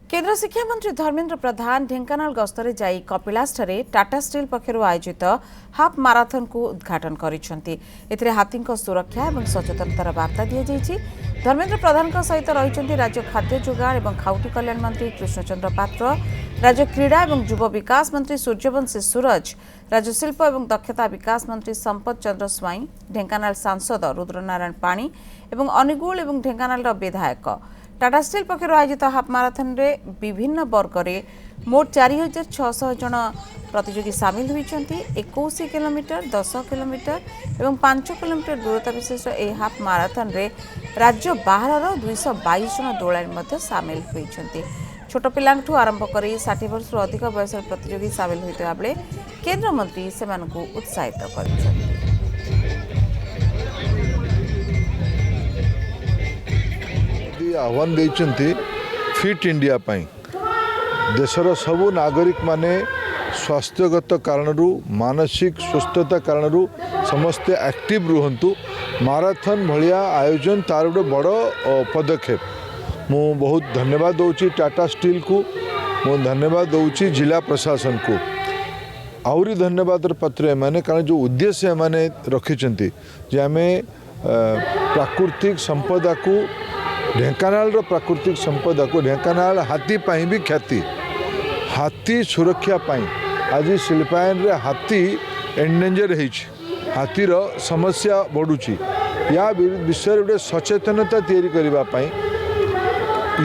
केन्द्र शिक्षा मंत्री धर्मेन्द्र प्रधान ढेंकानाल गस्तरे जाई कपिलासଠାରେ टाटा स्टील पक्षरु आयोजित हाफ माराथन को उद्घाटन करिसेंती। एथिरे हाथीक सुरक्षा और सचेतनतार वार्ता दिया जायछि। धर्मेन्द्र प्रधान सहित रहिसेंती राज्य खाद्य जोगाण और खाउटी कल्याण मंत्री कृष्णचंद्र पात्र, राज्य क्रीड़ा और युव विकास मंत्री सूर्यवंशी सूरज, राज्य शिल्प और दक्षता विकास मंत्री संपत चंद्र स्वाई, ढेंकानाल सांसद रुद्रनारायण पाणी और अनुगुल और ढेंकानाल विधायक। टाटा स्टील पक्षर आयोजित हाफ माराथन रे विभिन्न वर्ग में मोट 4600 जन प्रतियोगी सामिल होती। 21 किलोमीटर, 10 किलोमीटर और 5 किलोमीटर दूरता विशिष्ट यह हाफ माराथन रे राज्य बाहर 222 जन दौड़ाणी सामिल होती। छोट पिलांठू आरंभ कर 60 वर्ष अधिक बयस प्रतियोगी सामिल होता बेले केन्द्र मंत्री से उत्साहित कर आह्वान देइचंती फिट इंडिया पाई देशर सबु नागरिक माने स्वास्थ्यगत कारणरू मानसिक सुस्थता कारणरू समस्ते एक्टिव रुहंतु। माराथन भलिया आयोजन तार गोटे बड़ पदक्षेप। मु बहुत धन्यवाद दौची टाटा स्टील को, मु धन्यवाद दौची जिला प्रशासन को। आउरी धन्यवाद पत्र माने कारण जो उद्देश्य माने रखिचंती जे आमे प्राकृतिक संपदा को ढेंकानाल प्राकृतिक संपदा को ढेंकानाल हाथी पाई भी ख्याति हाथी सुरक्षा पाई आज शिल्पायन रे हाथी एंडेंजर हाथीर समस्या बढ़ुची या विषय गोटे सचेतनता तैयारी करबा पाई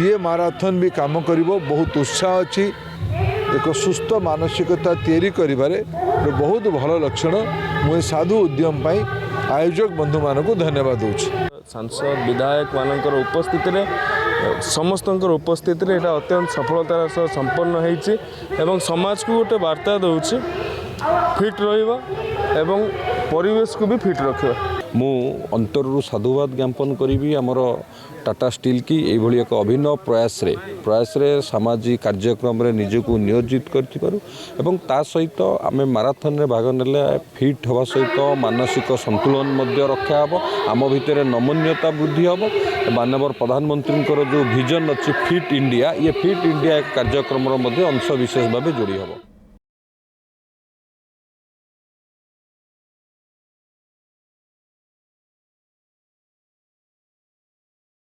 ये माराथन भी काम करिवो। बहुत उत्साह अच्छी एक सुस्थ मानसिकता तैयारी करिबारे बहुत भल लक्षण। मुझे साधु उद्यम पाई आयोजक बंधु मान को धन्यवाद दूची। सांसद विधायक मानकर उपस्थिति रे समस्तंकर उपस्थिति रे एटा अत्यंत सफलतार सह संपन्न होईछि एवं समाज को गोटे वार्ता दउछि फिट रहिबा एवं परिवेश को भी फिट रखिबा। मु अंतरु साधुवाद ज्ञापन करी आमर टाटा स्टील की यही एक अभिनव प्रयास रे सामाजिक कार्यक्रम रे निजको नियोजित करूँ ता सहित आम माराथन रे भाग नेले फिट हवा सहित मानसिक संतुलन रक्षा हम आम भितर नमनीयता वृद्धि हम। माननीय प्रधानमंत्री जो विजन अच्छी फिट इंडिया ये फिट इंडिया एक कार्यक्रम अंश विशेष भाव जोड़ी हम।